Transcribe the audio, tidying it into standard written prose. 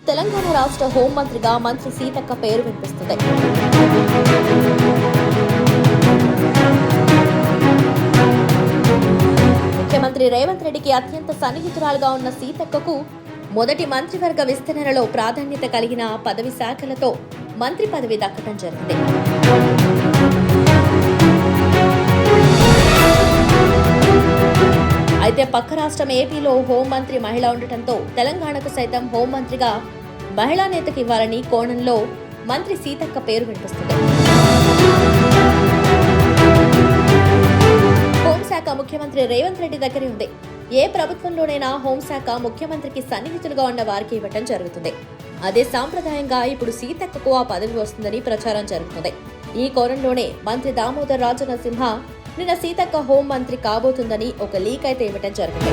తెలంగాణ రాష్ట్ర హోంమంత్రిగా మంత్రి సీతక్క పేరు వినిపిస్తుంది. ముఖ్యమంత్రి రేవంత్ రెడ్డికి అత్యంత సన్నిహితురాలుగా ఉన్న సీతక్కకు మొదటి మంత్రివర్గ విస్తరణలో ప్రాధాన్యత కలిగిన పదవి శాఖలతో మంత్రి పదవి దక్కడం జరిగింది. అయితే పక్క రాష్ట్రం ఏపీలో హోంమంత్రి మహిళ ఉండటంతో తెలంగాణకు సైతం హోంమంత్రిగా మహిళా నేతకు ఇవ్వాలని కోణంలో మంత్రి సీతక్క పేరు వినిపిస్తుంది. హోంశాఖ ముఖ్యమంత్రి రేవంత్ రెడ్డి దగ్గరే ఉంది. ఏ ప్రభుత్వంలోనైనా హోంశాఖ ముఖ్యమంత్రికి సన్నిహితులుగా ఉన్న వారికి ఇవ్వటం జరుగుతుంది. అదే సాంప్రదాయంగా ఇప్పుడు సీతక్కకు ఆ పదవి వస్తుందని ప్రచారం జరుగుతుంది. ఈ కోణంలోనే మంత్రి దామోదర్ రాజనరసింహ నిన్న సీతక్క హోంమంత్రి కాబోతుందని ఒక లీక్ అయితే ఇవ్వటం జరిగింది.